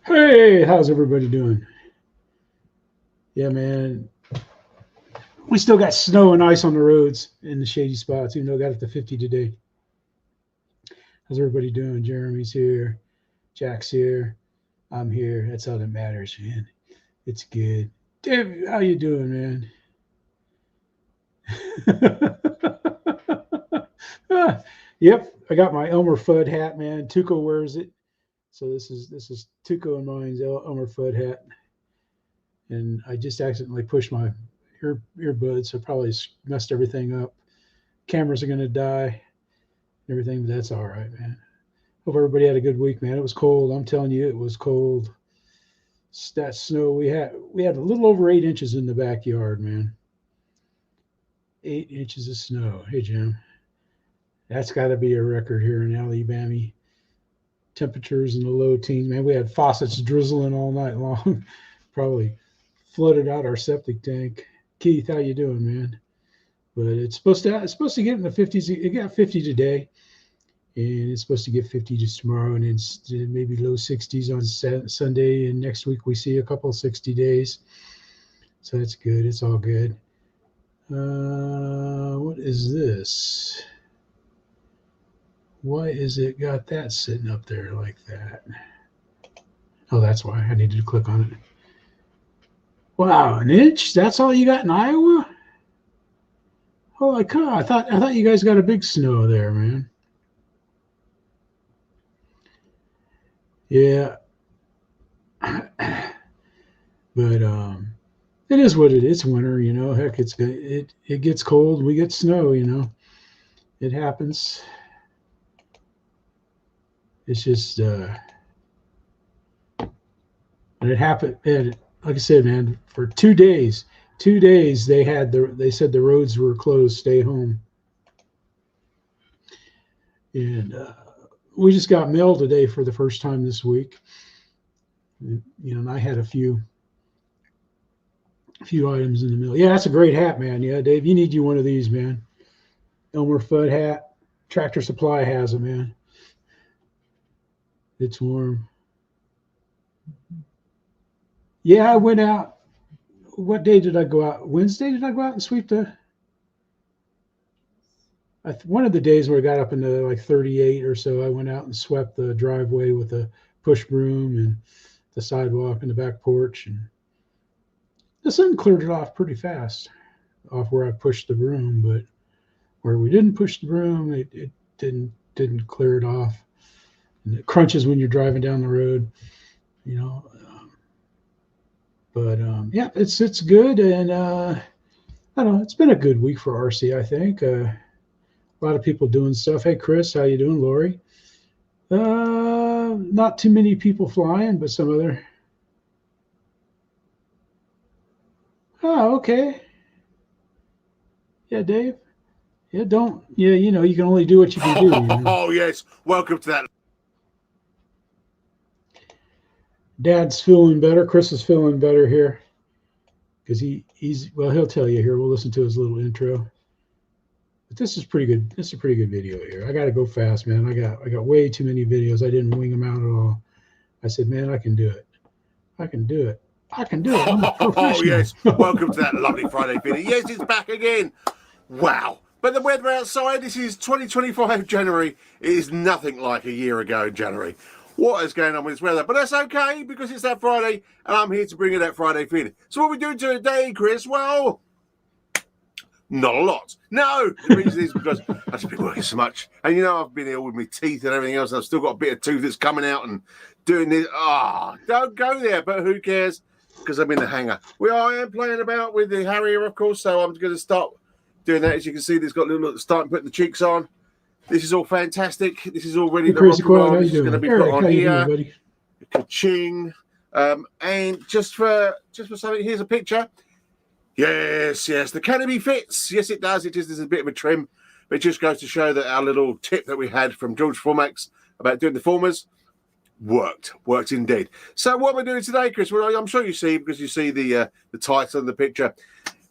Hey, how's everybody doing? Yeah, man. We still got snow and ice on the roads in the shady spots, even though it got up to 50 today. How's everybody doing? Jeremy's here. Jack's here. I'm here. That's all that matters, man. It's good. Dave, how you doing, man? Yep, I got my Elmer Fudd hat, man. Tuco wears it. So this is Tuco and mine's Elmer Fudd hat. And I just accidentally pushed my earbuds, so probably messed everything up. Cameras are gonna die, everything, but that's all right, man. Hope everybody had a good week, man. It was cold. I'm telling you, it was cold. That snow we had a little over 8 inches in the backyard, man. 8 inches of snow. Hey, Jim, that's got to be a record here in Alabama. Temperatures in the low teens, man. We had faucets drizzling all night long. Probably flooded out our septic tank. Keith, how you doing, man? But it's supposed to get in the 50s. It got 50 today, and it's supposed to get 50 just tomorrow, and then maybe low 60s on Sunday. And next week we see a couple 60 days, so that's good. It's all good. What is this? Why is it got that sitting up there like that? Oh, that's why I needed to click on it. Wow, an inch? That's all you got in Iowa? Holy cow! I thought you guys got a big snow there, man. Yeah, but it is what it is. It's winter, you know. Heck, it gets cold. We get snow, you know. It happens. It's just and it happened. And like I said, man, for 2 days. 2 days they said the roads were closed. Stay home. And we just got mail today for the first time this week. You know, and I had a few items in the mail. Yeah, that's a great hat, man. Yeah, Dave, you need one of these, man. Elmer Fudd hat. Tractor Supply has it, man. It's warm. Yeah, I went out. What day did I go out? Wednesday did I go out and sweep one of the days where I got up into like 38 or so, I went out and swept the driveway with a push broom and the sidewalk and the back porch, and the sun cleared it off pretty fast off where I pushed the broom, but where we didn't push the broom, it didn't clear it off. And it crunches when you're driving down the road, you know. But yeah, it's good, and I don't know. It's been a good week for RC, I think. A lot of people doing stuff. Hey, Chris, how you doing? Lori? Not too many people flying, but some other. Oh, okay. Yeah, Dave. Yeah, don't. Yeah, you know, you can only do what you can do. You know? Oh, yes. Welcome to that. Dad's feeling better. Chris is feeling better here because he'll tell you here. We'll listen to his little intro. But this is pretty good. This is a pretty good video here. I got to go fast, man. I got way too many videos. I didn't wing them out at all. I said, man, I can do it. I can do it. I can do it. I'm a professional. Oh, yes. Welcome to that lovely Friday video. Yes, it's back again. Wow. But the weather outside, this is 2025 January. It is nothing like a year ago in January. What is going on with this weather? But that's okay, because it's that Friday, and I'm here to bring you that Friday feeling. So what are we doing today, Chris? Well, not a lot. No, the reason is because I've just been working so much. And you know, I've been ill with my teeth and everything else. And I've still got a bit of tooth that's coming out and doing this. Don't go there, but who cares? Because I'm in the hangar. I am playing about with the Harrier, of course, so I'm going to start doing that. As you can see, there's got a little starting putting the cheeks on. This is all fantastic. This is all ready to rock and roll. This is going to be put on here. Ka-ching. And just for something, here's a picture. Yes, the canopy fits. Yes, it does. It just is a bit of a trim. But it just goes to show that our little tip that we had from George Formax about doing the formers worked indeed. So what we're doing today, Chris, well, I'm sure you see, because you see the title of the picture,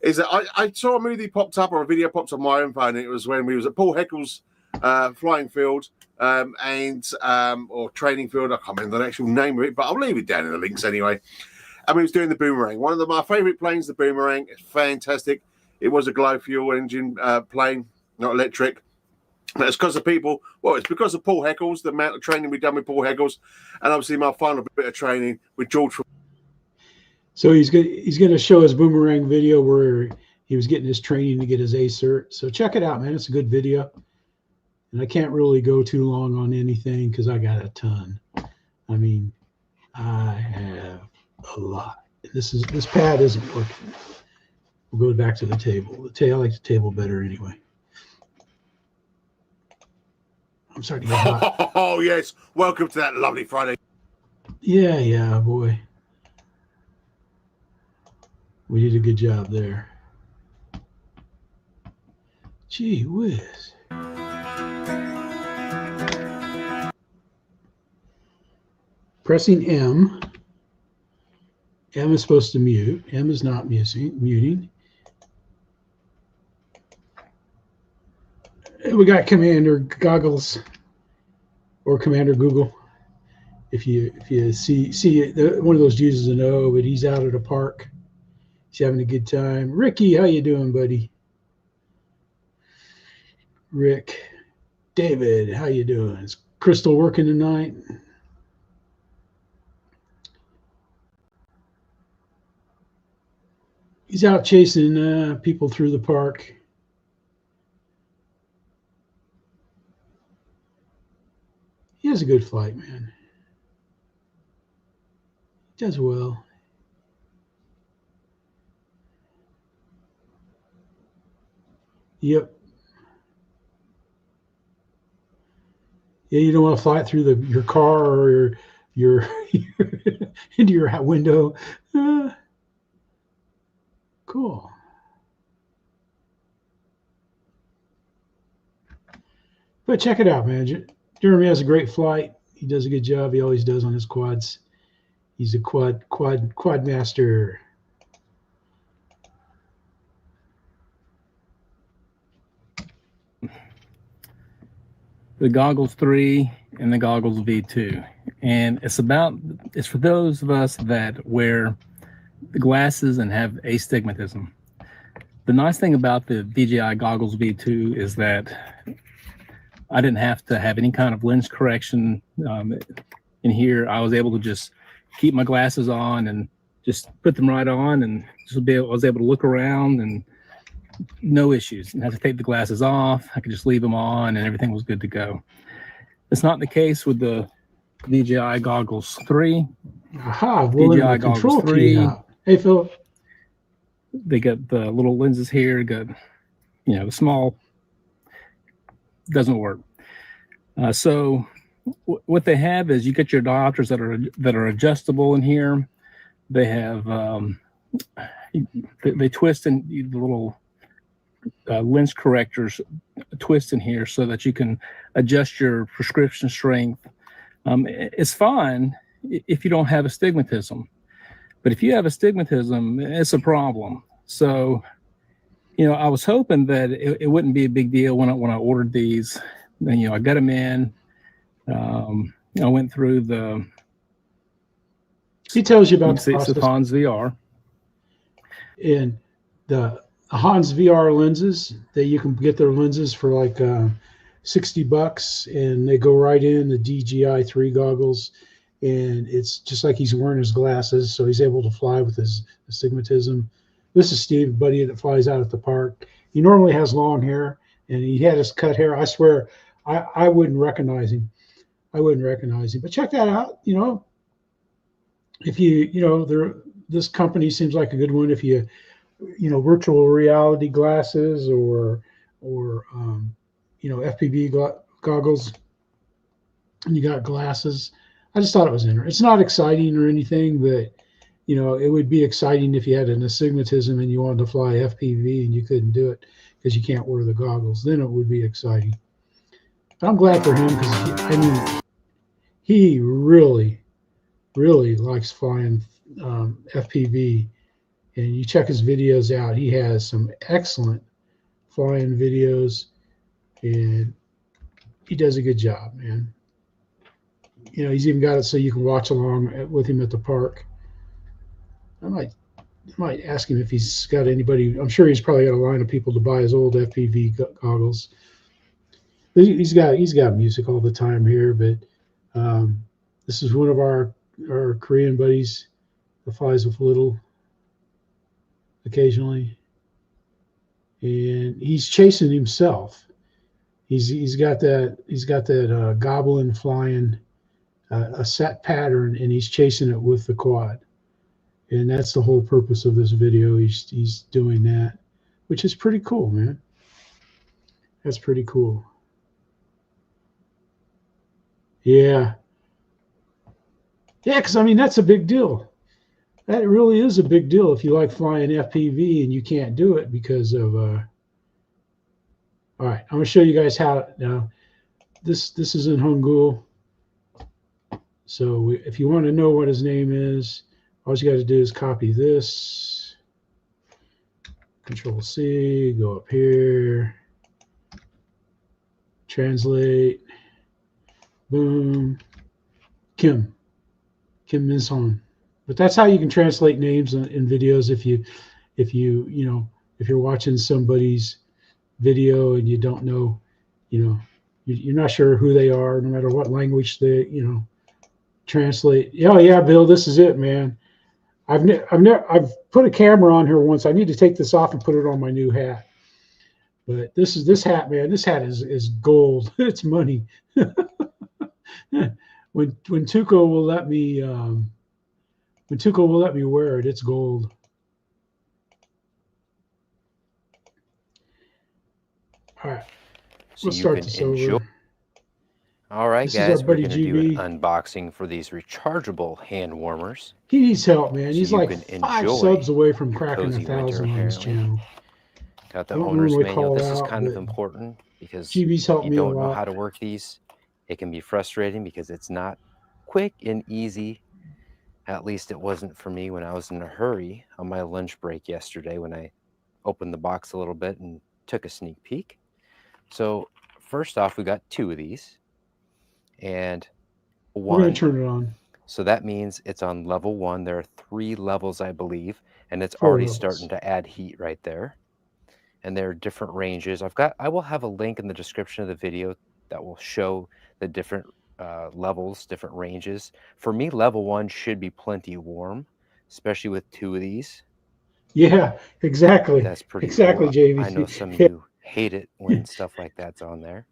is that I saw a movie popped up, or a video popped on my own phone, and it was when we was at Paul Heckle's flying field or training field. I can't remember the actual name of it, but I'll leave it down in the links anyway. And we was doing the Boomerang. One of my favourite planes, the Boomerang. It's fantastic. It was a glow fuel engine plane, not electric. But it's because of people. Well, it's because of Paul Heckles, the amount of training we've done with Paul Heckles, and obviously my final bit of training with George. So he's going to show his Boomerang video where he was getting his training to get his A cert. So check it out, man. It's a good video. And I can't really go too long on anything because I got a ton. I mean, I have a lot. This pad isn't working. We'll go back to the table. I like the table better anyway. I'm starting to get hot. Oh, yes. Welcome to that lovely Friday. Yeah, boy. We did a good job there. Gee whiz. Pressing M. M is supposed to mute. M is not muting. We got Commander Goggles or Commander Google. If you see one of those uses an O, but he's out at a park. He's having a good time. Ricky, how you doing, buddy? Rick, David, how you doing? Is Crystal working tonight? He's out chasing people through the park. He has a good flight, man. He does well. Yep. Yeah, you don't want to fly it through your car or your into your window. Cool. But check it out, man. Jeremy has a great flight. He does a good job. He always does on his quads. He's a quad master. The Goggles 3 and the Goggles V2. And it's for those of us that wear the glasses and have astigmatism. The nice thing about the DJI Goggles V2 is that I didn't have to have any kind of lens correction in here. I was able to just keep my glasses on and just put them right on, and I was able to look around and no issues. Didn't have to take the glasses off. I could just leave them on and everything was good to go. It's not the case with the DJI Goggles 3. Aha, DJI Goggles 3. Hey, Phil. They got the little lenses here, got, the small, doesn't work. So what they have is you get your diopters that are adjustable in here. They have they twist in the little lens correctors twist in here so that you can adjust your prescription strength. It's fine if you don't have astigmatism, but if you have astigmatism, it's a problem. So, I was hoping that it wouldn't be a big deal when I ordered these. And, I got them in. I went through the. He tells you about the HonsVR. And the HonsVR lenses, that you can get their lenses for like $60, and they go right in the DJI 3 goggles, and it's just like he's wearing his glasses, so he's able to fly with his astigmatism. This is Steve, buddy that flies out at the park. He normally has long hair, and he had his cut hair. I swear, I wouldn't recognize him. But check that out. If this company seems like a good one. If you virtual reality glasses or FPV goggles, and you got glasses. I just thought it was interesting. It's not exciting or anything, but it would be exciting if you had an astigmatism and you wanted to fly FPV and you couldn't do it because you can't wear the goggles. Then it would be exciting. But I'm glad for him because he really, really likes flying FPV. And you check his videos out. He has some excellent flying videos, and he does a good job, man. You know, he's even got it so you can watch along with him at the park. I might ask him if he's got anybody. I'm sure he's probably got a line of people to buy his old FPV goggles. He's got music all the time here, but this is one of our Korean buddies that flies with little occasionally, and he's chasing himself. He's got that goblin flying a set pattern, and he's chasing it with the quad, and that's the whole purpose of this video. He's doing that, which is pretty cool, man. That's pretty cool. Yeah, because I mean that's a big deal. That really is a big deal if you like flying FPV and you can't do it because of. All right, I'm gonna show you guys how. Now, this is in Hangul. So if you want to know what his name is, all you got to do is copy this. Control C, go up here, translate. Boom, Kim Minseong. But that's how you can translate names in videos if you're watching somebody's video and you don't know, you're not sure who they are, no matter what language they, translate. Oh yeah, Bill, this is it, man. I've put a camera on here once. I need to take this off and put it on my new hat. But this hat, man. This hat is gold. It's money. When Tuco will let me wear it, it's gold. All right, So let's you start can this enjoy. over. All right, This is our guys, we're buddy going to do GB. an unboxing for these rechargeable hand warmers. He needs help, man. So He's you like can 5 enjoy subs away from your cracking cozy winter, 1,000 on this apparently. channel. Got the I don't owner's normally manual. call This is out, kind of but important because GB's if helped you me a don't know lot. how to work these, it can be frustrating because it's not quick and easy. At least it wasn't for me when I was in a hurry on my lunch break yesterday when I opened the box a little bit and took a sneak peek. So first off, we got 2 of these and We're going 1. to turn it on. So that means it's on level 1. There are 3 levels, I believe, and it's 4 already levels. starting to add heat right there. And there are different ranges. I will have a link in the description of the video that will show the different levels, different ranges. For me, level 1 should be plenty warm, especially with 2 of these. Yeah, exactly. That's pretty Exactly, cool. JV. I know some of you hate it when stuff like that's on there.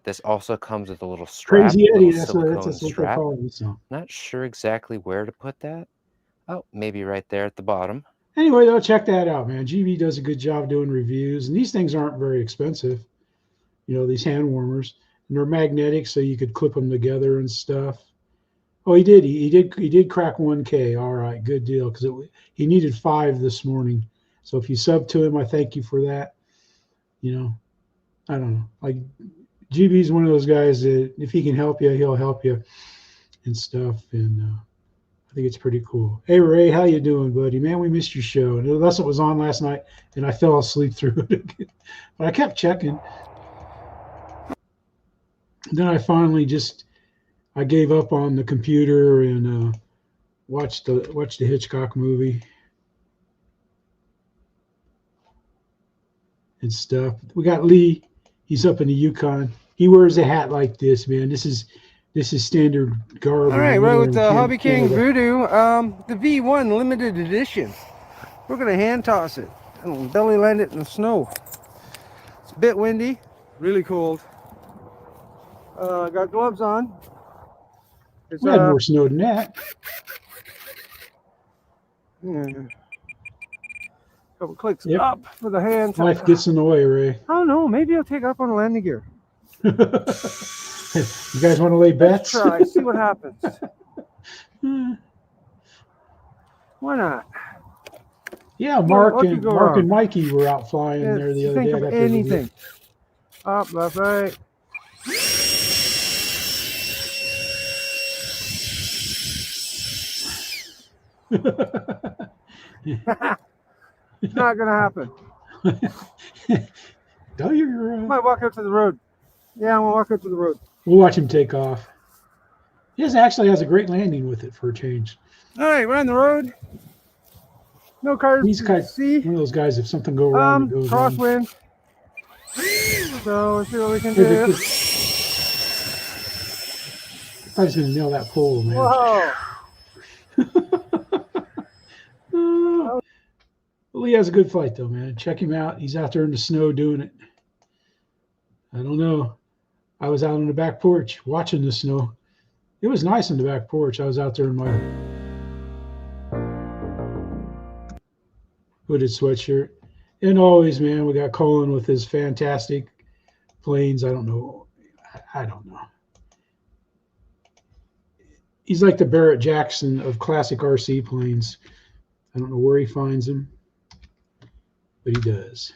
This also comes with a little strap, Crazy Eddie, little that's silicone what they're strap. calling it. So. Not sure exactly where to put that. Oh, maybe right there at the bottom. Anyway, though, check that out, man. GB does a good job doing reviews, and these things aren't very expensive. These hand warmers, and they're magnetic, so you could clip them together and stuff. Oh, he did. He did crack 1K. All right, good deal. Because he needed 5 this morning. So if you sub to him, I thank you for that. I don't know. Like GB's one of those guys that if he can help you, he'll help you and stuff. And I think it's pretty cool. Hey Ray, how you doing, buddy? Man, we missed your show. And that's what was on last night, and I fell asleep through it. But I kept checking. Then I finally I gave up on the computer and watched the Hitchcock movie and stuff. We got Lee. He's up in the Yukon. He wears a hat like this, man. This is standard garb. All right, we're with hobbyking Voodoo, the V1 limited edition. We're gonna hand toss it and belly land it in the snow. It's a bit windy, really cold. Got gloves on. We had more snow than that. Couple clicks up for the hand. Life gets in the way, Ray. I don't know. Maybe I'll take up on landing gear. You guys want to lay bets? Let's try. See what happens. Why not? Yeah, Mark and Mikey were out flying there the other day. Think of anything. Up, left, right. It's not gonna happen. Might walk out to the road. Yeah, I'm gonna walk up to the road. We'll watch him take off. He actually has a great landing with it for a change. All right, we're on the road. No cars He's to kind of see. one of those guys, if something go wrong, it goes wrong. Crosswind. So let's see what we can Hey, do. I thought he was going to nail that pole, man. Whoa. Well, he has a good flight, though, man. Check him out. He's out there in the snow doing it. I don't know. I was out on the back porch watching the snow. It was nice on the back porch. I was out there in my hooded sweatshirt. And always, man, we got Collin with his fantastic planes. I don't know. He's like the Barrett Jackson of classic RC planes. I don't know where he finds them, but he does.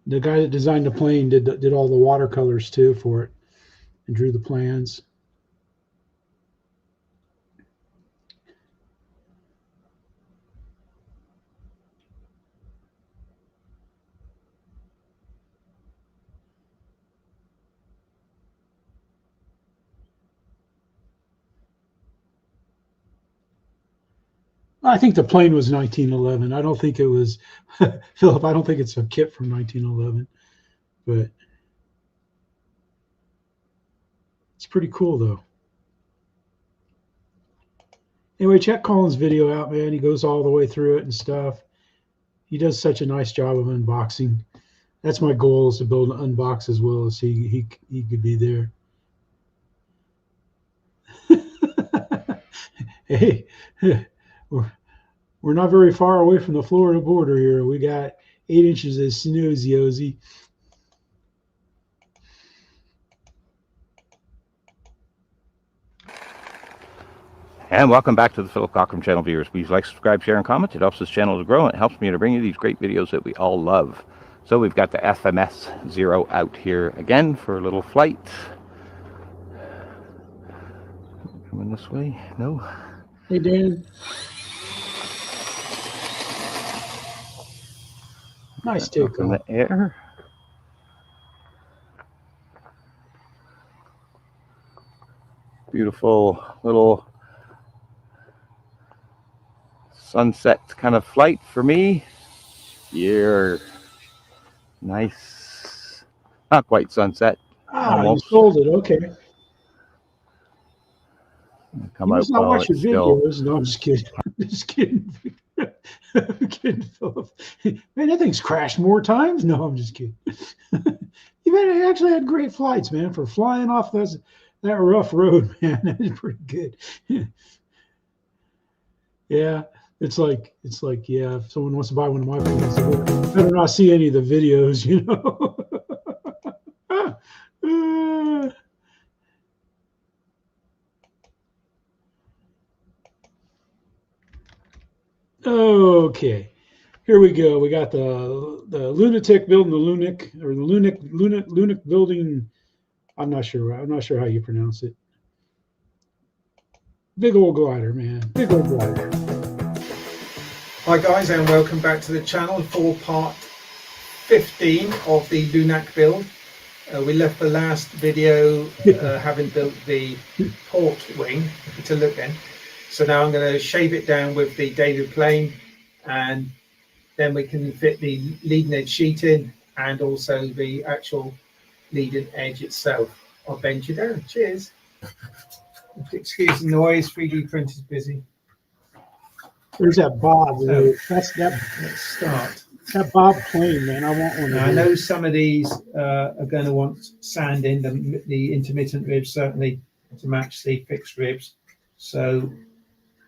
The guy that designed the plane did all the watercolors too for it and drew the plans. I think the plane was 1911. I don't think it was, Philip, I don't think it's a kit from 1911, but it's pretty cool though. Anyway, check Collin's video out, man. He goes all the way through it and stuff. He does such a nice job of unboxing. That's my goal, is to build an unbox as well as he could be there. Hey, we're not very far away from the Florida border here. We got 8 inches of snow, Yozy. And welcome back to the Philip Cockram channel, viewers. Please like, subscribe, share, and comment. It helps this channel to grow, and it helps me to bring you these great videos that we all love. So we've got the FMS-0 out here again for a little flight. Coming this way? No? Hey, Dan. Nice take in the air. Beautiful little sunset kind of flight for me. Here. Nice. Not quite sunset. Ah, Almost. you sold it. Okay. Come You out must not well, watch your it's still... videos. No, I'm just kidding. I'm just kidding. I'm kidding, Philip. Man, that thing's crashed more times. No, I'm just kidding. You actually had great flights, man. For flying off that rough road, man, that is pretty good. Yeah, it's like, yeah, if someone wants to buy one of my planes, they better not see any of the videos, you know. Okay, here we go. We got the lunatic building the Lunak, or the Lunak building. I'm not sure how you pronounce it. Big old glider, man. Big old glider. Hi guys, and welcome back to the channel for part 15 of the Lunak build. We left the last video having built the port wing to look in. So now I'm going to shave it down with the David plane, and then we can fit the leading edge sheet in and also the actual leading edge itself. I'll bend you down. Cheers. Excuse the noise, 3D printer's busy. There's that Bob. So, That's that. let's start. That Bob plane, man. I want one. Now, I know some of these are going to want sand in the intermittent ribs, certainly to match the fixed ribs. So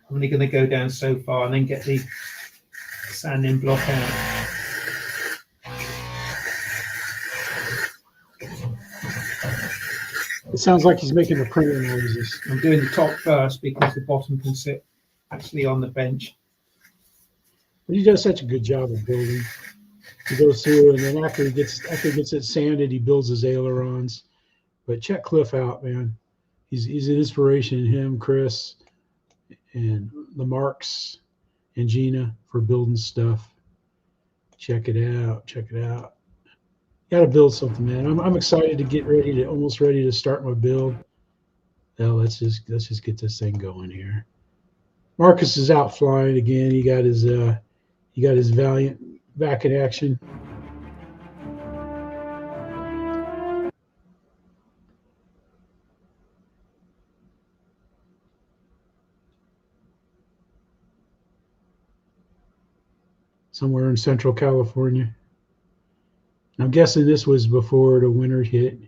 I'm only going to go down so far and then get the sand in block out. It sounds like he's making the printer noises. I'm doing the top first because the bottom can sit actually on the bench. But he does such a good job of building. He goes through, and then after he gets it sanded, he builds his ailerons. But check Cliff out, man. He's an inspiration. Him, Chris, and the Marks and Gina for building stuff. Check it out. Check it out. Got to build something, man. I'm excited to get ready to almost ready to start my build. Now let's just get this thing going here. Marcus is out flying again. He got his Valiant back in action. Somewhere in Central California. I'm guessing this was before the winter hit.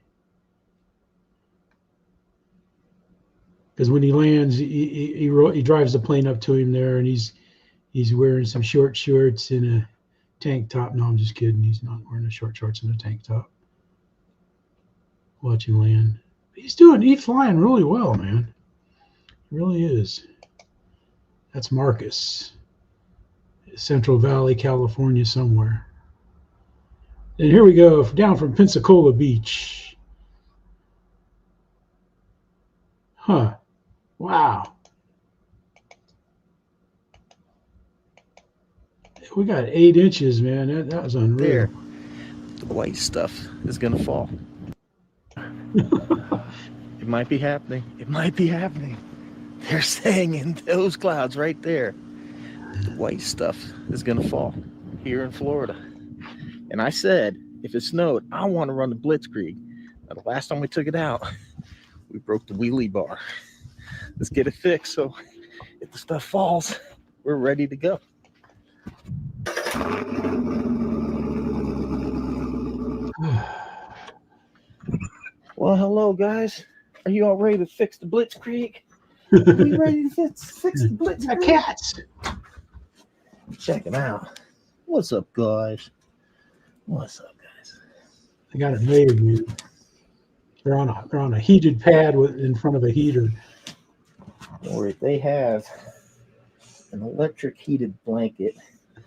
Because when he lands, he drives the plane up to him there, and he's wearing some short shorts and a tank top. No, I'm just kidding. He's not wearing the short shorts and a tank top. Watch him land. He's flying really well, man. He really is. That's Marcus. Central Valley, California somewhere. And here we go, down from Pensacola Beach. Huh. Wow. We got 8 inches, man. That was unreal. There. The white stuff is going to fall. It might be happening. It might be happening. They're saying in those clouds right there, the white stuff is going to fall here in Florida. And I said, if it snowed, I want to run the Blitzkrieg. Now, the last time we took it out, we broke the wheelie bar. Let's get it fixed so if the stuff falls, we're ready to go. Well, hello, guys. Are you all ready to fix the Blitzkrieg? Are we ready to fix the Blitzkrieg? Cats. Check it out. What's up, guys? What's up, guys? They got it made, man. They're on a heated pad in front of a heater. Or they have an electric heated blanket.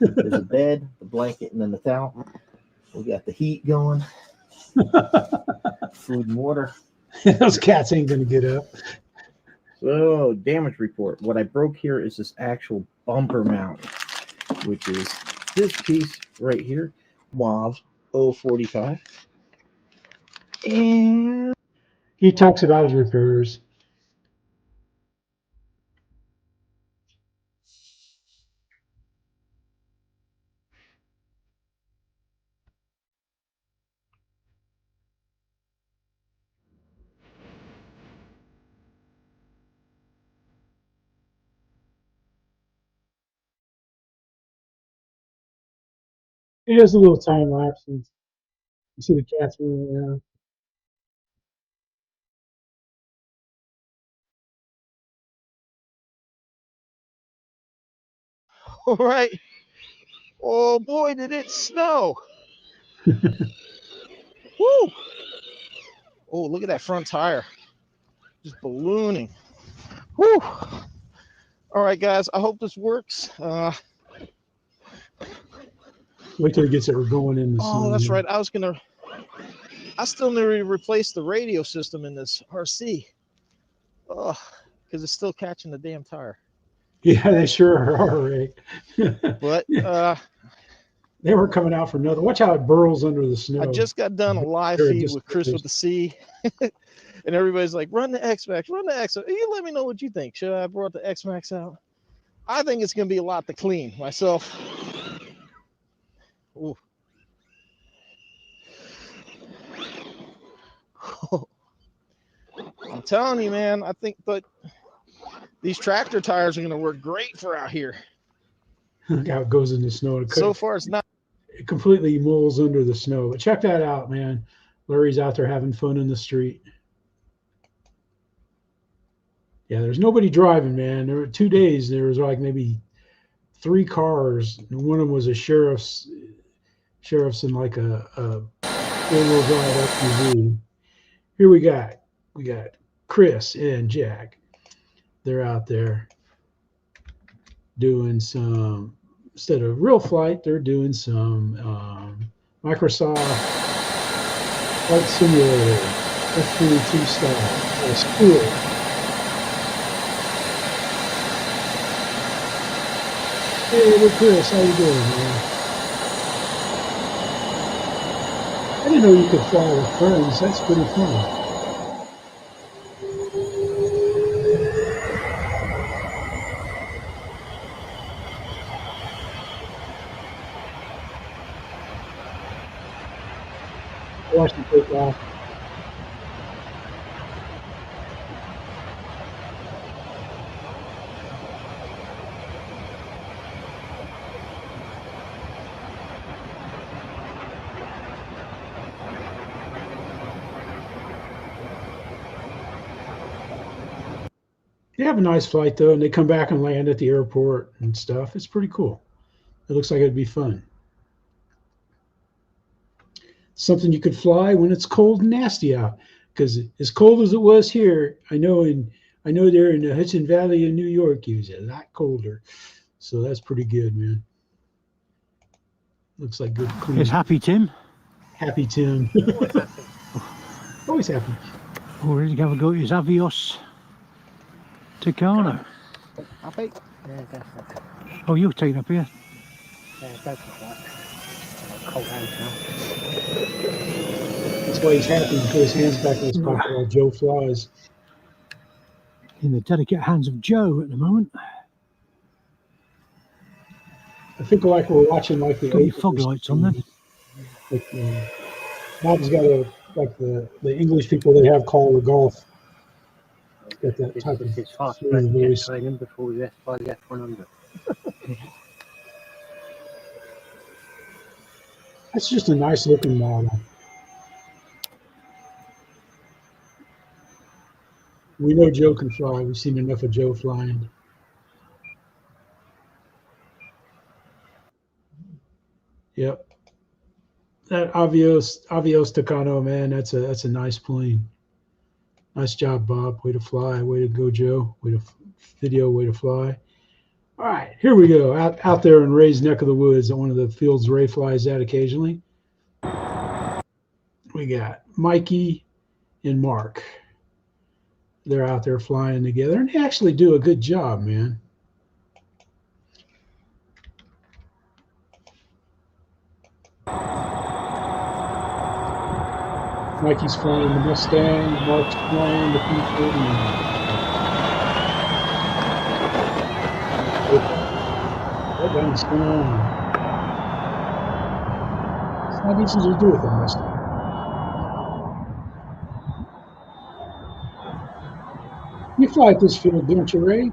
There's a bed, the blanket, and then the towel. We got the heat going. Food and water. Those cats ain't gonna get up. So, damage report. What I broke here is this actual bumper mount, which is this piece right here, WAV 045. And He talks about his repairs. It is a little time lapse. And you see the cats moving around. all right. Oh boy, did it snow. Woo! Oh, look at that front tire. Just ballooning. Woo! All right, guys. I hope this works. Wait till he gets it going in the sun. Oh, that's right. I still need to replace the radio system in this RC. Oh, because it's still catching the damn tire. Yeah, they sure are, Ray. But they were coming out for nothing. Watch how it burrows under the snow. I just got done a live feed with Chris with the C. And everybody's like, run the X-Max, run the X. You let me know what you think. Should I have brought the X-Max out? I think it's going to be a lot to clean myself. Ooh. I'm telling you, man, I think that these tractor tires are going to work great for out here. Look how it goes in the snow. So far, it's not. It completely mulls under the snow. But check that out, man. Larry's out there having fun in the street. Yeah, there's nobody driving, man. There were 2 days. There was like maybe 3 cars. And one of them was a sheriff's in like a four-wheel drive SUV. Here we got Chris and Jack. They're out there doing some, instead of real flight, they're doing some Microsoft Flight Simulator F-22 style Stewart. Hey, look, Chris, how you doing, man? didn't know you could fly with friends. That's pretty fun. Watch them take off. They have a nice flight though, and they come back and land at the airport and stuff. It's pretty cool. It looks like it'd be fun. Something you could fly when it's cold and nasty out. Because as cold as it was here, I know there in the Hudson Valley in New York, it was a lot colder. So that's pretty good, man. Looks like good. Clean. It's Happy Tim. Happy Tim. Always happy. Oh, ready to have a go at his Avios Tucano. Happy? Yeah, definitely. Oh, you're taking up here? Yeah, definitely. Cold hands now. That's why he's happy. He put his hands back in his pocket while Joe flies. In the delicate hands of Joe at the moment. I think like we're watching like the got your fog lights on then. Like, Bob's got like the English people they have call the golf. Got that type of it's fast voice. training before we left by the F100. That's just a nice looking model. We know Joe can fly. We've seen enough of Joe flying. Yep. That Avios Tucano, man, that's a nice plane. Nice job, Bob. Way to fly. Way to go, Joe. Way to video. Way to fly. All right, here we go. Out there in Ray's neck of the woods at one of the fields Ray flies at occasionally. We got Mikey and Mark. They're out there flying together, and they actually do a good job, man. Mikey's flying the Mustang, Mark's flying the P-49. That gun's going on. It's not easy to do with a Mustang. You fly at this field, don't you, Ray?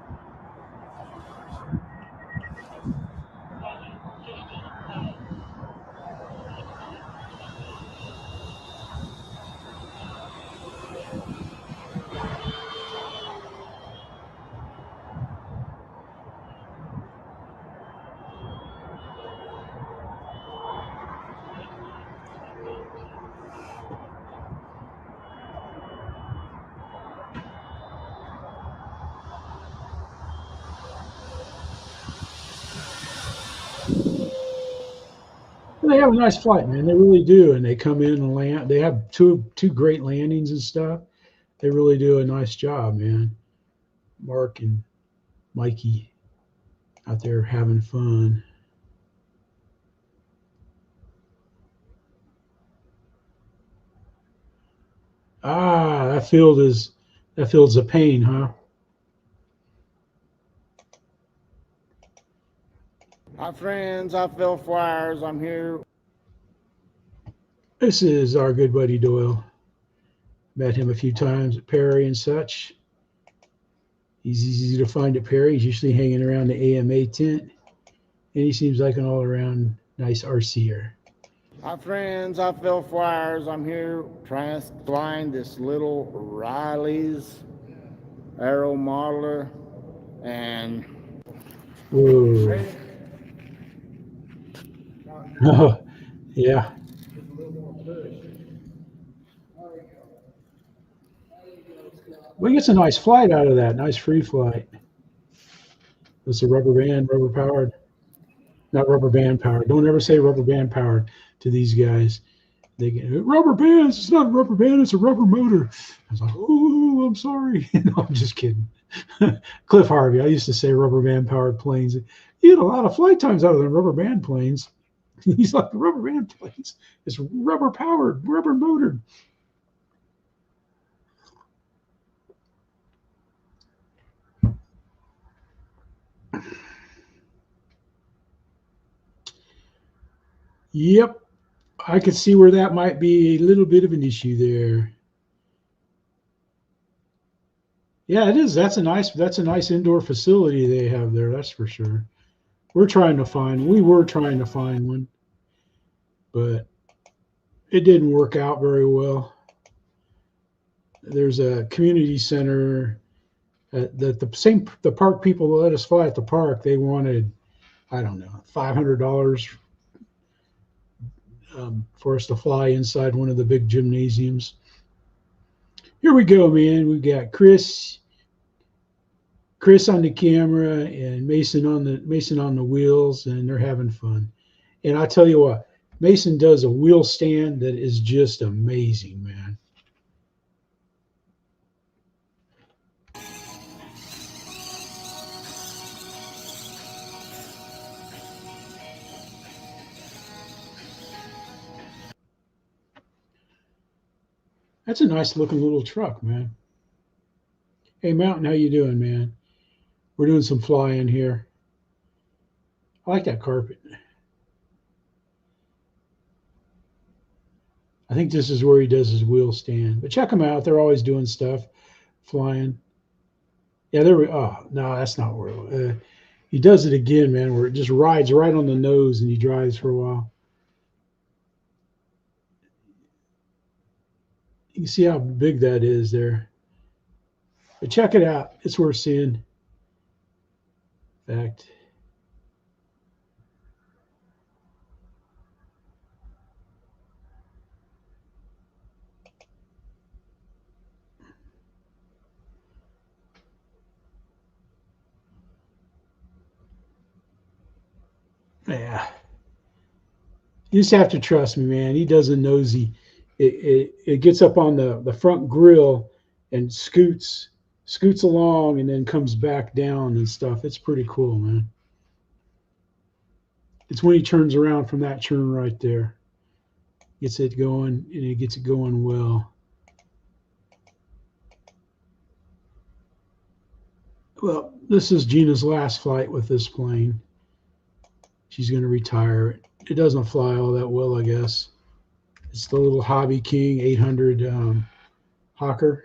They have a nice flight, man. They really do, and they come in and land. They have two great landings and stuff. They really do a nice job, man. Mark and Mikey out there having fun. Ah, that field's a pain, huh? Hi friends, I Phil Flyers. I'm here. This is our good buddy Doyle. Met him a few times at Perry and such. He's easy to find at Perry. He's usually hanging around the AMA tent. And he seems like an all-around nice RCer. Hi friends, I Phil Flyers. I'm here trying to find this little Riley's Aero modeler. And whoa. Oh, yeah. We get a nice flight out of that. Nice free flight. It's a rubber powered. Not rubber band powered. Don't ever say rubber band powered to these guys. They get rubber bands. It's not a rubber band. It's a rubber motor. I was like, oh, I'm sorry. No, I'm just kidding. Cliff Harvey. I used to say rubber band powered planes. You get a lot of flight times out of them rubber band planes. He's like, rubber band planes. It's rubber powered, rubber motored. Yep. I could see where that might be a little bit of an issue there. Yeah, it is. That's a nice indoor facility they have there, that's for sure. We were trying to find one, but it didn't work out very well. There's a community center that the park people let us fly at the park. They wanted, I don't know, $500 for us to fly inside one of the big gymnasiums. Here we go, man. We got Chris on the camera and Mason on the wheels, and they're having fun. And I tell you what, Mason does a wheel stand that is just amazing, man. That's a nice looking little truck, man. Hey, Mountain, how you doing, man? We're doing some flying here. I like that carpet. I think this is where he does his wheel stand. But check them out. They're always doing stuff, flying. Yeah, oh, no, that's not where he does it again, man, where it just rides right on the nose and he drives for a while. You can see how big that is there. But check it out. It's worth seeing. In fact, yeah. You just have to trust me, man. He does a nosy. It gets up on the front grill and scoots along and then comes back down and stuff. It's pretty cool, man. It's when he turns around from that turn right there. Gets it going, and he gets it going well. Well, this is Gina's last flight with this plane. She's going to retire it. It doesn't fly all that well, I guess. It's the little hobbyking 800 Hawker.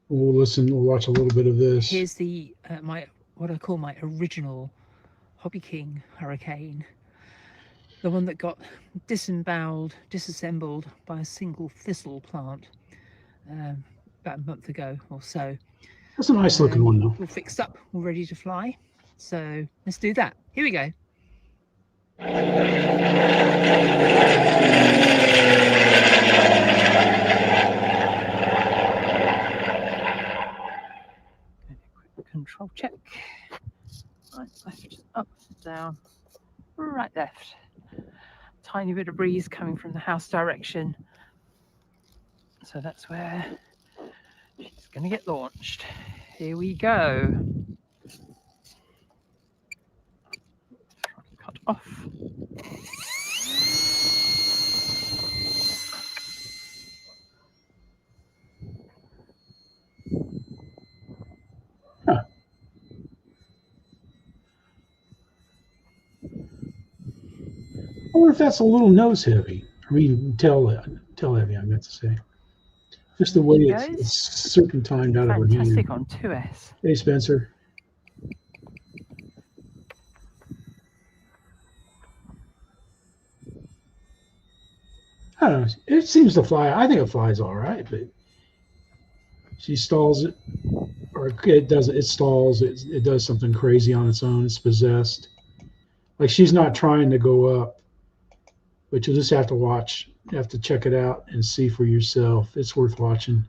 We'll watch a little bit of this. Here's the what I call my original Hobbyking Hurricane. The one that got disassembled by a single thistle plant about a month ago or so. That's a nice looking one, though. All fixed up, all ready to fly. So let's do that. Here we go. Control check. Right, left, up, down, right, left. Tiny bit of breeze coming from the house direction. So that's where she's going to get launched. Here we go. Cut off. I wonder if that's a little nose heavy. I mean, tail heavy, I meant to say. Just the way it's serpentined out of her hand. Fantastic on 2S. Hey, Spencer. I don't know. It seems to fly. I think it flies all right, but she stalls it, or it doesn't. It stalls. It does something crazy on its own. It's possessed. Like she's not trying to go up, but you'll just have to watch. You have to check it out and see for yourself. It's worth watching.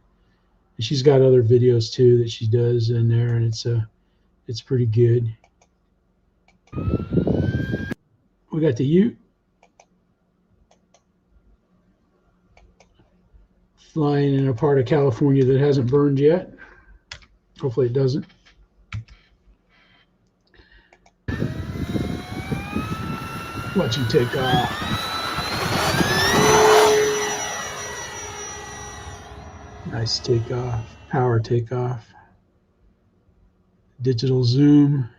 And she's got other videos too that she does in there, and it's pretty good. We got the Ute flying in a part of California that hasn't burned yet. Hopefully it doesn't. Watch him take off. Nice takeoff. Power takeoff. Digital zoom.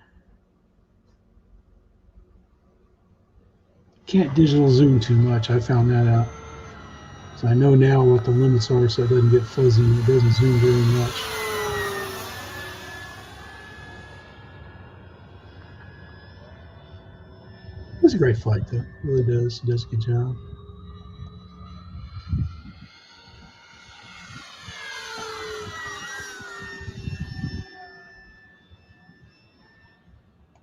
Can't digital zoom too much. I found that out. So I know now what the limits are so it doesn't get fuzzy and it doesn't zoom very much. It's a great flight though. It really does. It does a good job.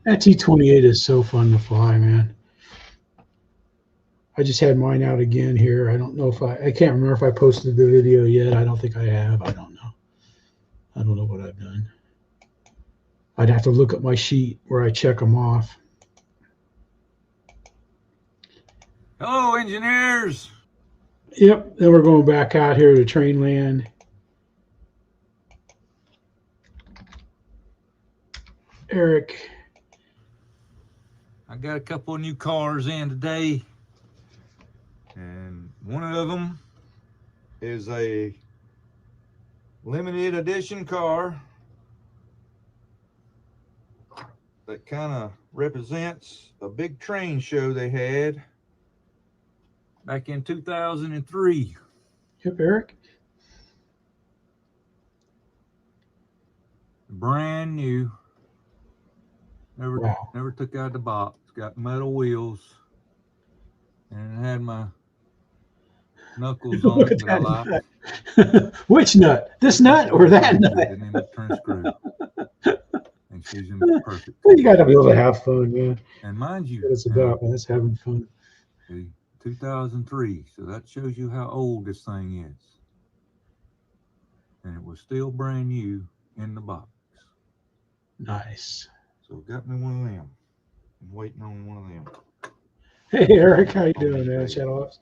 That T-28 is so fun to fly, man. I just had mine out again here. I don't know if I can't remember if I posted the video yet. I don't think I have. I don't know. I don't know what I've done. I'd have to look at my sheet where I check them off. Hello, engineers. Yep. Then we're going back out here to train land. Eric. I got a couple of new cars in today. And one of them is a limited edition car that kind of represents a big train show they had back in 2003. Yep, Eric. Brand new. Wow. Never took out the box. Got metal wheels. And it had my knuckles on Look it at that I that like. nut. Which nut? This nut or that nut? And then it turned screw. And she's in perfect. Well, you got to be able to have fun, man. And mind you, That's what it's about, man. It's having fun. 2003. So that shows you how old this thing is. And it was still brand new in the box. Nice. So got me one of them. I'm waiting on one of them. Hey, Eric, how you doing, man? Shout outs.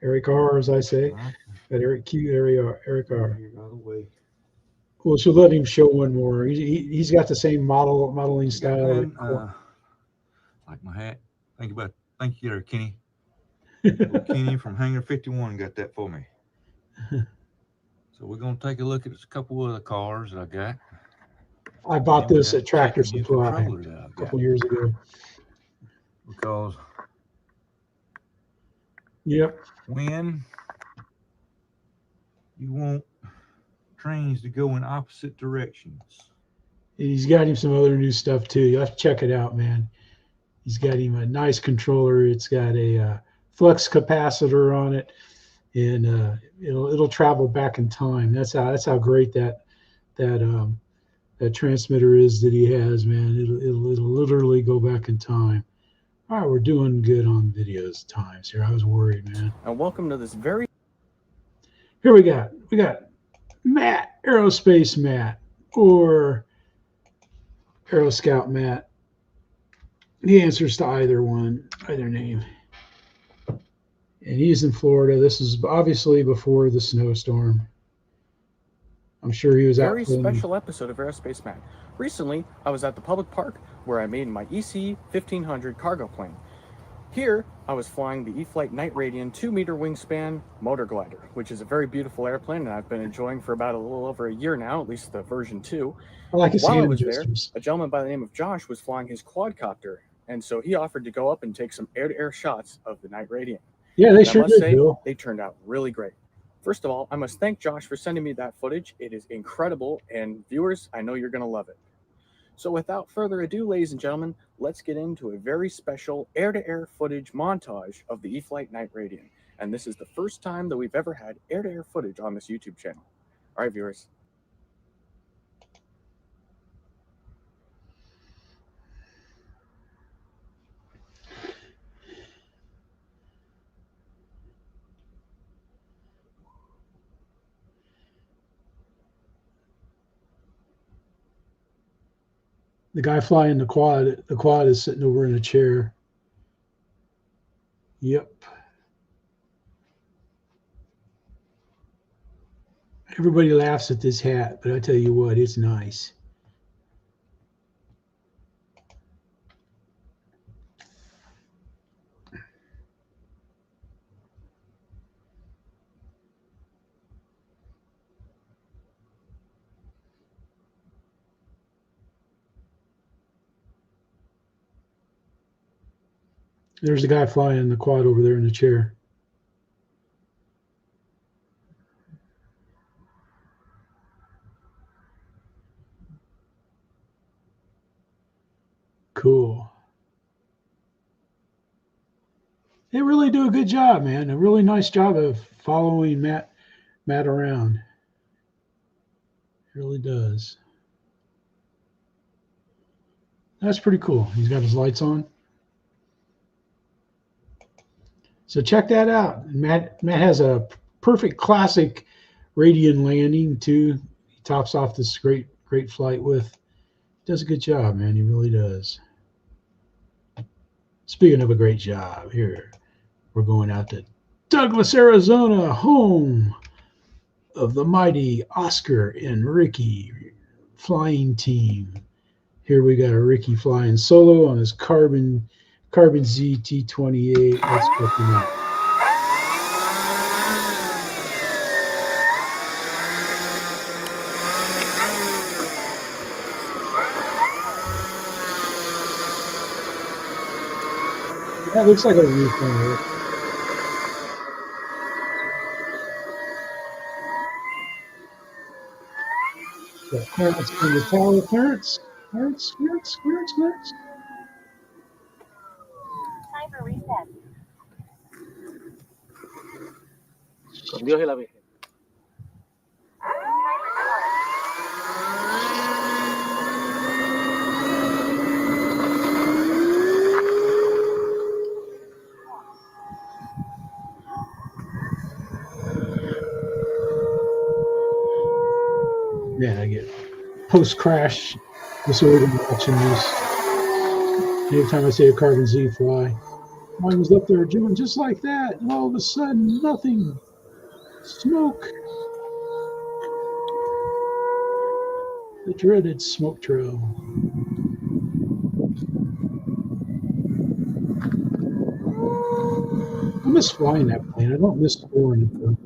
Eric R, as I say. Got Eric Q, Eric R. Well, so let him show one more. He's got the same modeling style. Like my hat. Thank you there, Kenny. Kenny from Hangar 51 got that for me. So we're gonna take a look at a couple of the cars that I got. I bought this at Tractor Supply a couple years ago. Because when you want trains to go in opposite directions. He's got him some other new stuff too. You have to check it out, man. He's got him a nice controller. It's got a flux capacitor on it, and it'll travel back in time. That's how great that transmitter is that he has, man. It'll literally go back in time. All right, we're doing good on videos times here. I was worried, man. And welcome to this very. Here we got Matt, Aerospace Matt, or Aero Scout Matt. He answers to either name. And he's in Florida. This is obviously before the snowstorm. I'm sure he was out. Very special episode of Aerospace Man. Recently, I was at the public park where I made my EC 1500 cargo plane. Here, I was flying the E-flite Night Radian 2-meter wingspan motor glider, which is a very beautiful airplane, and I've been enjoying for about a little over a year now, at least the version 2. I like his While I hand was there, gestures. a gentleman by the name of Josh was flying his quadcopter, and so he offered to go up and take some air-to-air shots of the Night Radian. Yeah, they And sure I must did, say, Bill. they turned out really great. First of all, I must thank Josh for sending me that footage. It is incredible, and viewers, I know you're going to love it. So without further ado, ladies and gentlemen, let's get into a very special air-to-air footage montage of the E-flite Night Radian. And this is the first time that we've ever had air-to-air footage on this YouTube channel. All right, viewers. The guy flying the quad is sitting over in a chair. Yep. Everybody laughs at this hat, but I tell you what, it's nice. There's a guy flying the quad over there in the chair. Cool. They really do a good job, man. A really nice job of following Matt around. It really does. That's pretty cool. He's got his lights on. So check that out. Matt has a perfect classic Radian landing too. He tops off this great flight with. Does a good job, man. He really does. Speaking of a great job, here we're going out to Douglas, Arizona, home of the mighty Oscar and Ricky flying team. Here we got a Ricky flying solo on his Carbon ZT-28. Let's check him out. That looks like a refund. Got Clarence in the tower. Clarence. Time for reset. Con Dios y la Virgen. Yeah, I get post-crash disorder watching this. Anytime I see a Carbon Z fly, mine was up there doing just like that, and all of a sudden, nothing. Smoke. The dreaded smoke trail. I miss flying that plane. I don't miss flying it though.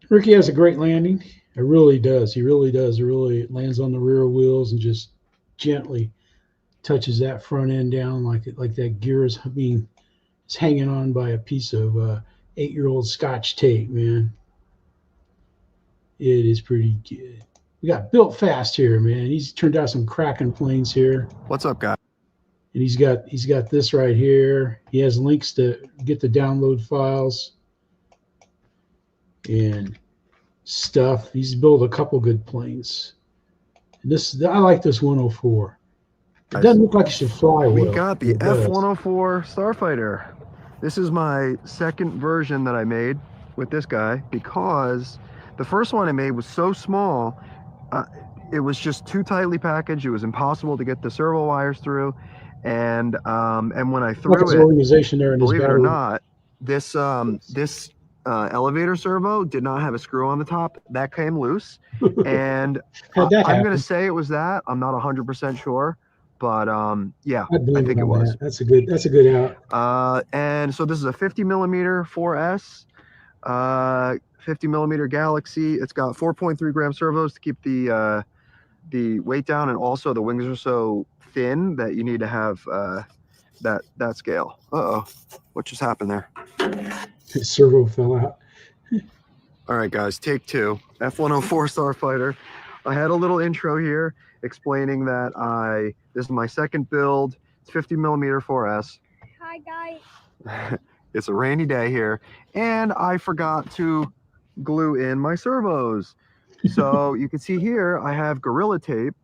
Ricky has a great landing. It really does. He really does. It really lands on the rear wheels and just gently touches that front end down like that gear is hanging on by a piece of 8-year-old Scotch tape, man. It is pretty good. We got built fast here, man. He's turned out some cracking planes here. What's up, guys? And he's got this right here. He has links to get the download files and stuff. He's built a couple good planes. And I like this 104. It doesn't look like it should fly well. We got the F-104 Starfighter. This is my second version that I made with this guy because the first one I made was so small, it was just too tightly packaged. It was impossible to get the servo wires through, and when I threw it, organization there in believe his it or battery. not, this elevator servo did not have a screw on the top. That came loose, and How'd that I'm happen? gonna say it was that. I'm not 100% sure. But yeah, I believe I think it on was. that. That's a good out. And so this is a 50 millimeter 4S, 50 millimeter Galaxy. It's got 4.3 gram servos to keep the weight down, and also the wings are so thin that you need to have that scale. Uh-oh, what just happened there? His servo fell out. All right, guys, take two. F-104 Starfighter. I had a little intro here explaining that this is my second build. It's 50 millimeter 4S. Hi, guys. It's a rainy day here, and I forgot to glue in my servos. So you can see here, I have Gorilla Tape,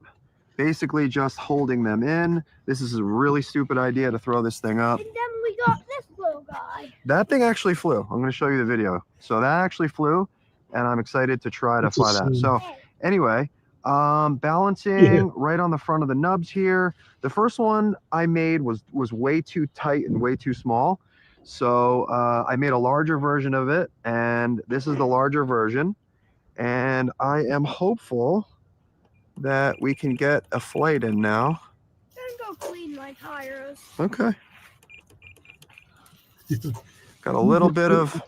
basically just holding them in. This is a really stupid idea to throw this thing up. And then we got this little guy. That thing actually flew. I'm going to show you the video. So that actually flew, and I'm excited to try to fly that. So anyway, balancing right on the front of the nubs here. The first one I made was way too tight and way too small. So I made a larger version of it, and this is the larger version. And I am hopeful that we can get a flight in now. Don't go between my tires. Okay. Got a little bit of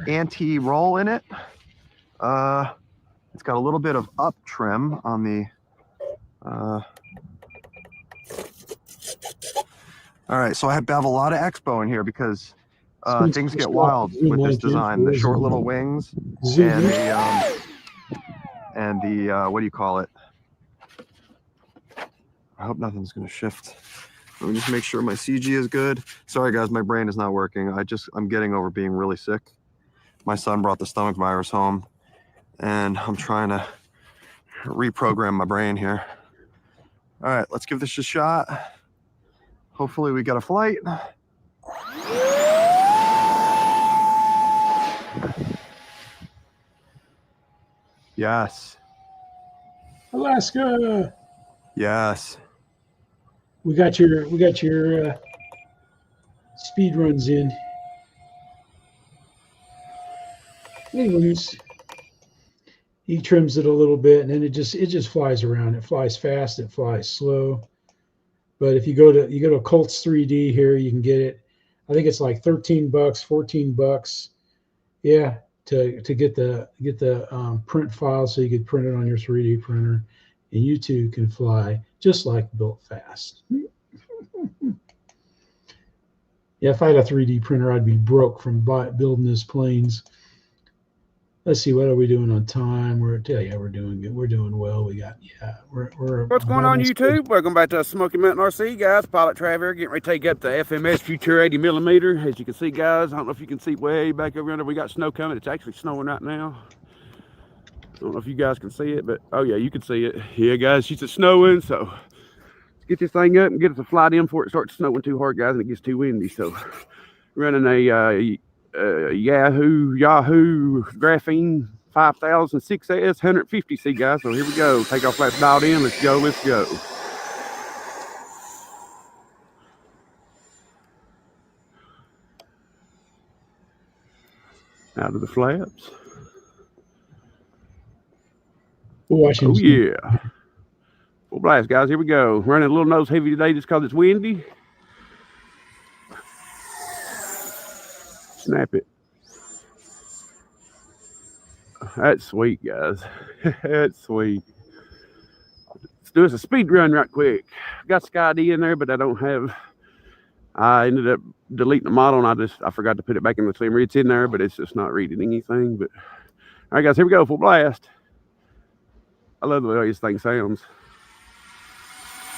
anti-roll in it. It's got a little bit of up trim on the. All right, so I have a lot of expo in here because things get wild with this design. The short little wings and the what do you call it? I hope nothing's going to shift. Let me just make sure my CG is good. Sorry guys, my brain is not working. I'm getting over being really sick. My son brought the stomach virus home and I'm trying to reprogram my brain here. All right, let's give this a shot. Hopefully we get a flight. Yes. Alaska. Yes. We got your speed runs in. Anyways, he trims it a little bit, and then it just flies around. It flies fast. It flies slow. But if you go to Colts 3D here, you can get it. I think it's like $13, $14. Yeah, to get the print file so you could print it on your 3D printer, and you too can fly just like Built Fast. Yeah, if I had a 3D printer, I'd be broke from building these planes. Let's see, what are we doing on time? We're doing good. We're doing well. We're What's going on, YouTube? Welcome back to Smoky Mountain RC, guys. Pilot Trav here, getting ready to take up the FMS Future 80mm. As you can see, guys, I don't know if you can see way back over yonder. We got snow coming. It's actually snowing right now. I don't know if you guys can see it, but oh yeah, you can see it. Yeah, guys, it's snowing, so let's get this thing up and get us a flight in before it starts snowing too hard, guys, and it gets too windy. So running a Yahoo Graphene 5000 6S 150C, guys. So here we go. Takeoff flaps dialed in. Let's go. Let's go. Out of the flaps. Oh yeah. Full blast, guys. Here we go. Running a little nose heavy today just because it's windy. Snap it. That's sweet, guys. That's sweet. Let's do us a speed run right quick. Got SkyD in there, but I ended up deleting the model and I forgot to put it back in the slimmer. It's in there, but it's just not reading anything. But all right, guys, here we go. Full blast. I love the way this thing sounds.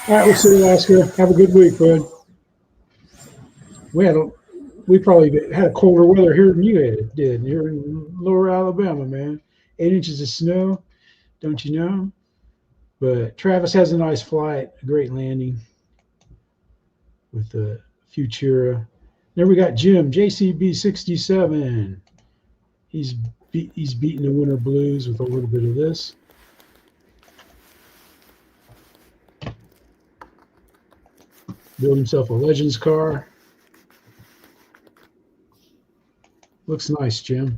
All right, we'll see you, Alaska. Have a good week, bud. We probably had colder weather here than you did here in lower Alabama, man. 8 inches of snow, don't you know? But Travis has a nice flight, a great landing with the Futura. Then we got Jim, JCB 67. He's beating the Winter Blues with a little bit of this. Built himself a Legends car. Looks nice, Jim.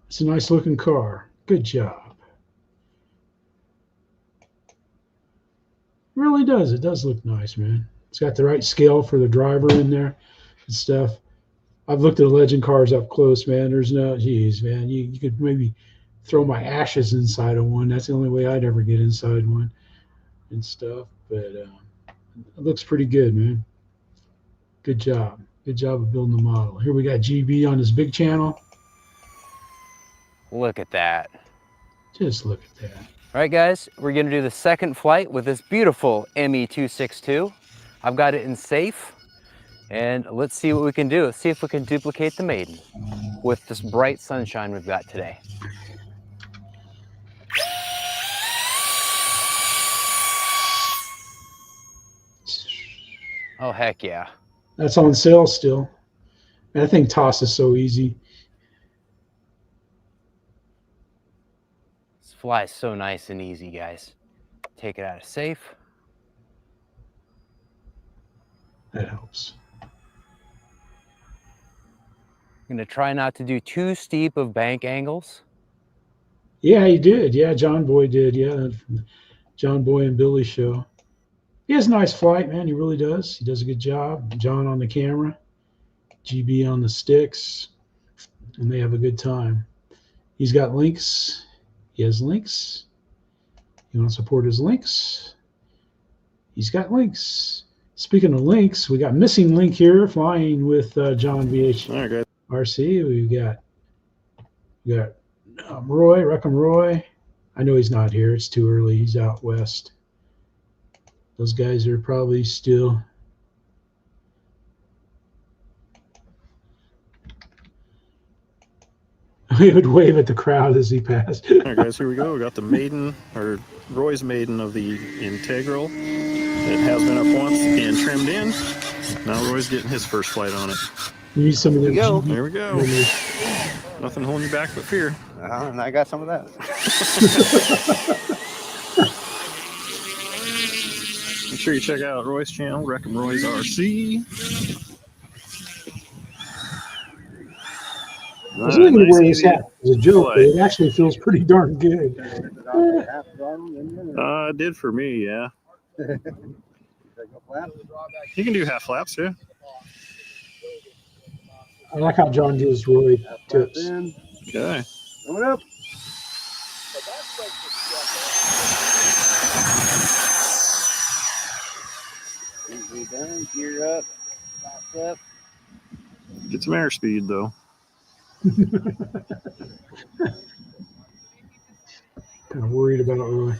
It's a nice looking car. Good job. It really does. It does look nice, man. It's got the right scale for the driver in there and stuff. I've looked at the Legend cars up close, man. There's no, geez, man. You could maybe throw my ashes inside of one. That's the only way I'd ever get inside one and stuff. But it looks pretty good, man. Good job. Good job of building the model. Here we got GB on his big channel. Look at that. Just look at that. All right, guys, we're going to do the second flight with this beautiful ME262. I've got it in safe, and let's see what we can do. Let's see if we can duplicate the maiden with this bright sunshine we've got today. Oh, heck yeah. That's on sale still. That thing tosses so easy. This flies so nice and easy, guys. Take it out of safe. That helps. I'm going to try not to do too steep of bank angles. Yeah, he did. Yeah, John Boy did. Yeah, John Boy and Billy show. He has a nice flight, man. He really does. He does a good job. John on the camera, GB on the sticks, and they have a good time. He's got links. He has links. You want to support his links? He's got links. Speaking of links, we got Missing Link here flying with John VHRC. We got Roy, Reckham Roy. I know he's not here. It's too early. He's out west. Those guys are probably still. He would wave at the crowd as he passed. All right, guys, here we go. We got the maiden, or Roy's maiden of the Integral. It has been up once and trimmed in. Now Roy's getting his first flight on it. You need some of them. There we go. Nothing holding you back but fear. And I got some of that. Make sure you check out Roy's channel, Reckham Roy's RC. I was going to wear this hat as a joke, but it actually feels pretty darn good. It did for me, yeah. You can do half flaps, yeah. I like how John gives Roy tips. Okay. Coming up. Easy done. Gear up. Box up. Get some airspeed, though. Kind of worried about Roy.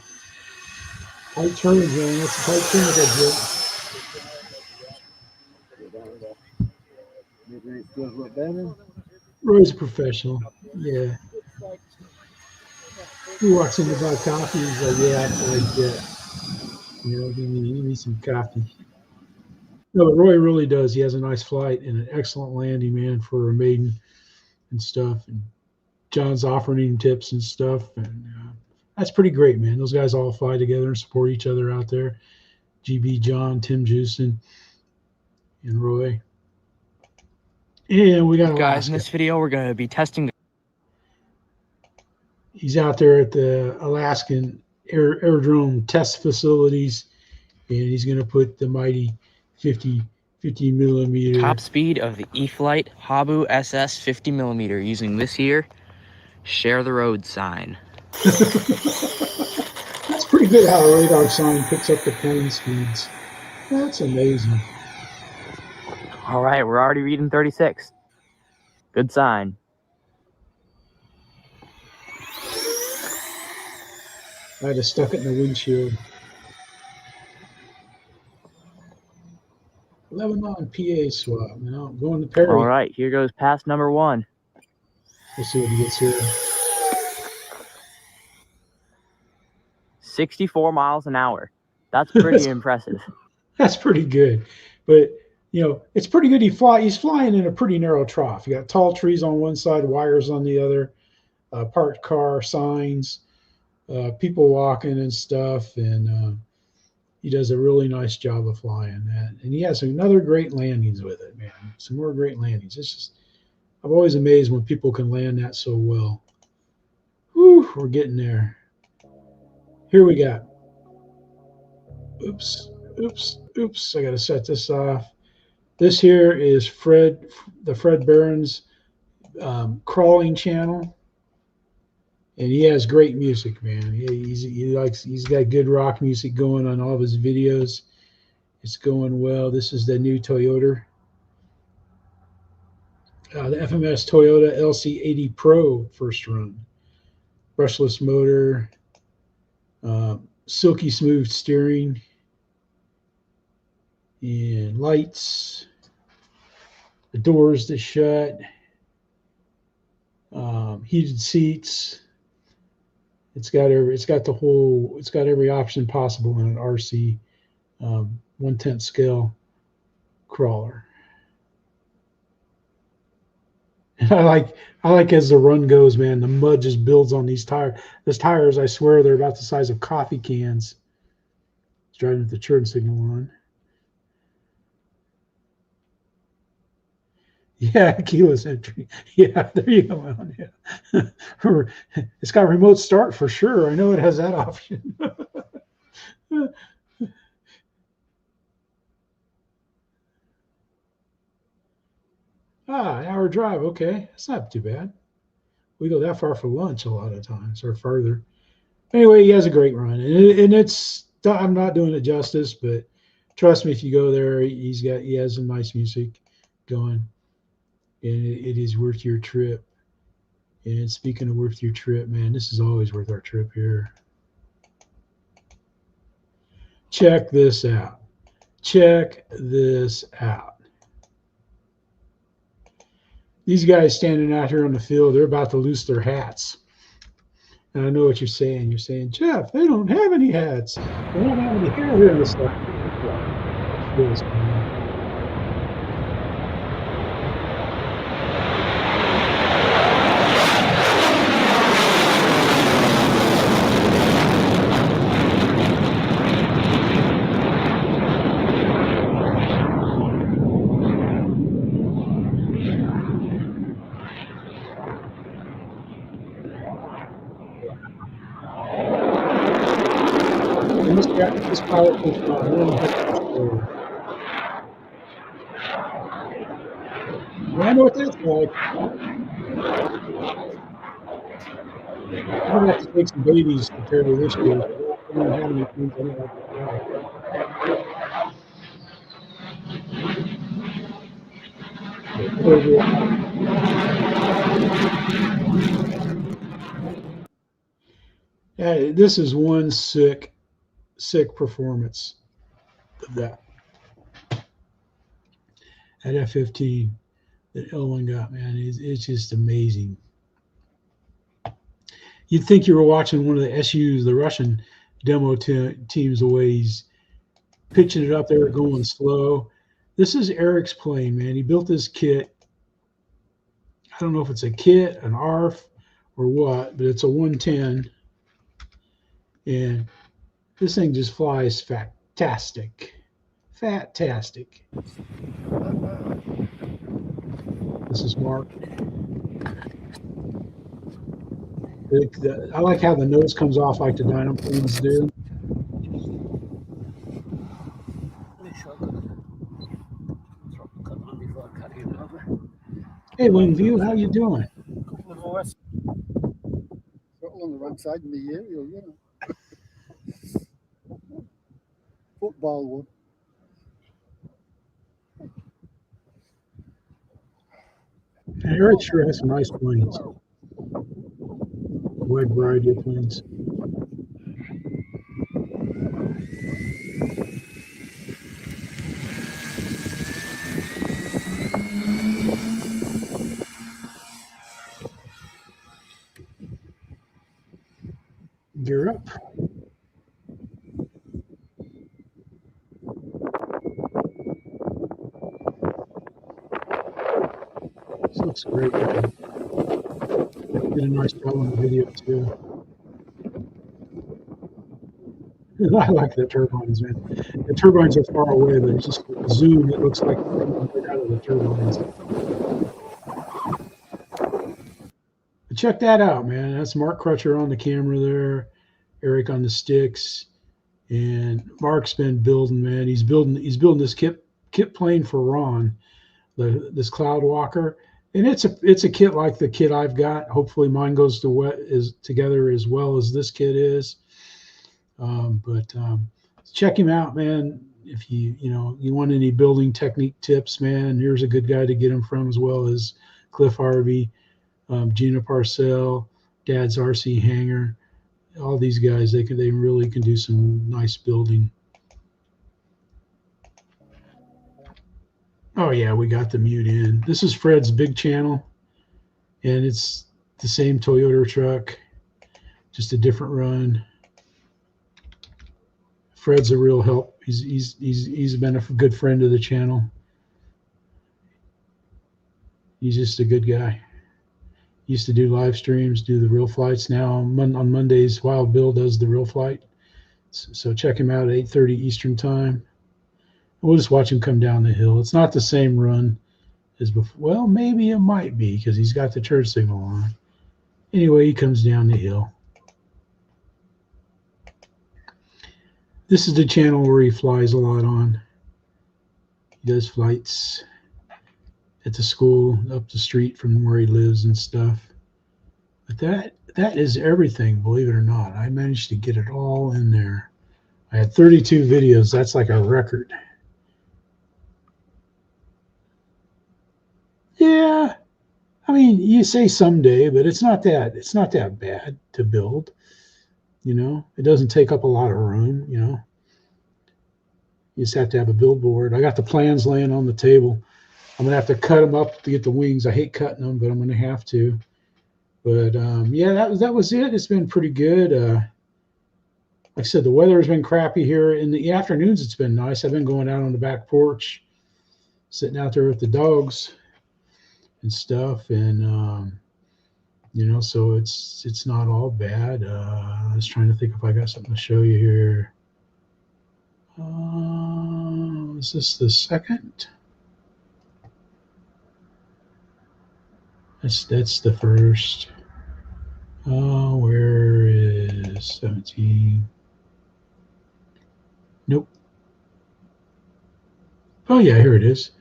Tight turns, man. That's a tight turn with that jet. Roy's a professional. Yeah. He walks in to buy coffee. He's like, yeah, I like that. You know, give me some coffee. No, but Roy really does. He has a nice flight and an excellent landing, man, for a maiden and stuff. And John's offering him tips and stuff. And that's pretty great, man. Those guys all fly together and support each other out there. GB, John, Tim Jewson, and Roy. And we got guys, in this video, we're going to be testing. He's out there at the Alaskan Aerodrome test facilities, and he's going to put the mighty 50 millimeter top speed of the E-Flight Habu SS 50 millimeter using this here share the road sign. That's pretty good how a radar sign picks up the plane speeds. That's amazing. All right, we're already reading 36. Good sign. I just stuck it in the windshield. Lebanon PA swap. Now I'm going to Perry. All right, here goes pass number 1. Let's see what he gets here. 64 miles an hour. That's pretty impressive. That's pretty good. But, you know, it's pretty good. He's flying in a pretty narrow trough. You got tall trees on one side, wires on the other, parked car, signs, people walking and stuff. And he does a really nice job of flying that. And he has another great landings with it, man. Some more great landings. It's just, I'm always amazed when people can land that so well. Whew, we're getting there. Here we got. Oops. I got to set this off. This here is the Fred Barron's crawling channel, and he has great music, man. He's got good rock music going on all of his videos. It's going well. This is the new Toyota, the FMS Toyota LC80 Pro first run, brushless motor, silky smooth steering. And lights, the doors that shut, heated seats. It's got every option possible in an RC 1/10 scale crawler. And I like as the run goes, man, the mud just builds on these tires. Those tires, I swear, they're about the size of coffee cans. It's driving with the turn signal on. Yeah, keyless entry. Yeah, there you go. Man. Yeah. It's got remote start for sure. I know it has that option. An hour drive. Okay, that's not too bad. We go that far for lunch a lot of times, or further. Anyway, he has a great run, and it's. I'm not doing it justice, but trust me, if you go there, he has some nice music going, and it is worth your trip. And speaking of worth your trip, man, this is always worth our trip here. Check this out. Check this out. These guys standing out here on the field, they're about to loose their hats. And I know what you're saying. You're saying, Jeff, they don't have any hats. They don't have any hair here in the stuff. Yes, man. This pilot was about 100. I know what that's like. I'm gonna have to take some babies compared to this year. I don't have any things I don't have to try. This is one sick performance of that at F-15 that L1 got, man. It's just amazing. You'd think you were watching one of the SUs, the Russian demo teams, the way he's pitching it up there, going slow. This is Eric's plane, man. He built this kit. I don't know if it's a kit, an ARF, or what, but it's a 110. And this thing just flies fantastic. Fantastic. This is Mark. I like how the nose comes off like the Dino planes do. Hey, Wingview, how you doing? On the wrong side in the area, you know. Football one. And Eric sure has some nice planes. Wide variety of planes. Gear up. This looks great. Man. Did a nice job on the video too. I like the turbines, man. The turbines are far away, but it's just zoom. It looks like right out of the turbines. But check that out, man. That's Mark Crutcher on the camera there, Eric on the sticks, and Mark's been building, man. He's building this kit plane for Ron, this Cloud Walker. And it's a kit like the kit I've got. Hopefully mine goes together as well as this kit is. But check him out, man. If you want any building technique tips, man, here's a good guy to get them from, as well as Cliff Harvey, Gina Parcell, Dad's RC Hangar. All these guys, they really can do some nice building. Oh yeah, we got the mute in. This is Fred's big channel, and it's the same Toyota truck, just a different run. Fred's a real help. He's been a good friend of the channel. He's just a good guy. He used to do live streams, do the real flights. Now on Mondays, Wild Bill does the real flight. So check him out at 8:30 Eastern time. We'll just watch him come down the hill. It's not the same run as before. Well, maybe it might be because he's got the turn signal on. Anyway, he comes down the hill. This is the channel where he flies a lot on. He does flights at the school up the street from where he lives and stuff. But that is everything, believe it or not. I managed to get it all in there. I had 32 videos. That's like a record. Yeah, I mean, you say someday, but it's not that bad to build. You know, it doesn't take up a lot of room. You know, you just have to have a billboard. I got the plans laying on the table. I'm gonna have to cut them up to get the wings. I hate cutting them, but I'm gonna have to. But yeah, that was it. It's been pretty good. Like I said, the weather has been crappy here. In the afternoons, it's been nice. I've been going out on the back porch, sitting out there with the dogs and stuff, and you know, so it's not all bad. I was trying to think if I got something to show you here. Is this the second? That's the first. Where is 17? Nope. Oh yeah, here it is.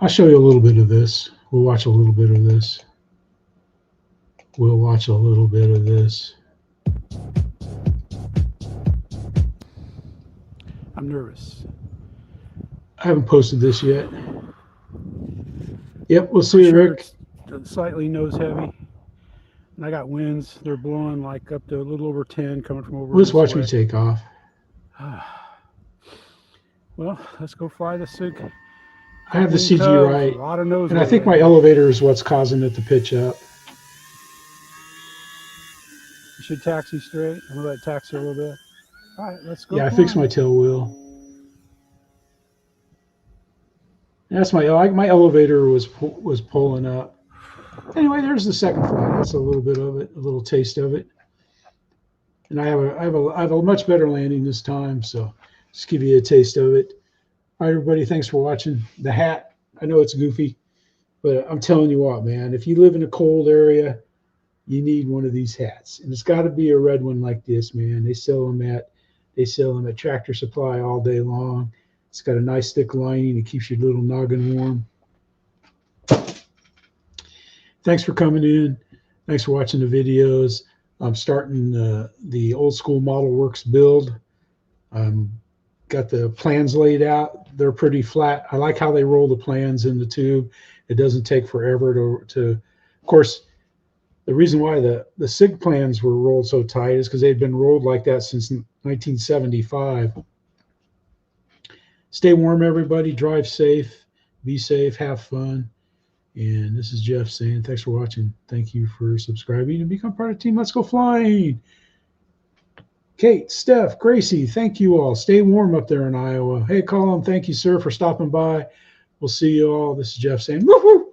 I'll show you a little bit of this. We'll watch a little bit of this. We'll watch a little bit of this. I'm nervous. I haven't posted this yet. Yep, we'll see you, Rick. It's slightly nose heavy. And I got winds. They're blowing like up to a little over 10 coming from over. Let's watch me take off. Well, let's go fly the SIG. I have the CG right. A lot of nose, and I think my elevator is what's causing it to pitch up. You should taxi straight. I'm gonna let it taxi a little bit. All right, let's go. Yeah, I fixed my tail wheel. That's my elevator was pulling up. Anyway, there's the second flight. That's a little bit of it, a little taste of it. And I have a much better landing this time, so just give you a taste of it. All right, everybody, thanks for watching. The hat, I know it's goofy, but I'm telling you what, man, if you live in a cold area, you need one of these hats. And it's got to be a red one like this, man. They sell them at Tractor Supply all day long. It's got a nice thick lining. It keeps your little noggin warm. Thanks for coming in. Thanks for watching the videos. I'm starting the old school Model Works build. Got the plans laid out. They're pretty flat. I like how they roll the plans in the tube. It doesn't take forever to of course, the reason why the SIG plans were rolled so tight is because they've been rolled like that since 1975. Stay warm, everybody. Drive safe. Be safe. Have fun. And this is Jeff saying thanks for watching. Thank you for subscribing and become part of the team. Let's go flying. Kate, Steph, Gracie, thank you all. Stay warm up there in Iowa. Hey, Collin, thank you, sir, for stopping by. We'll see you all. This is Jeff saying woohoo.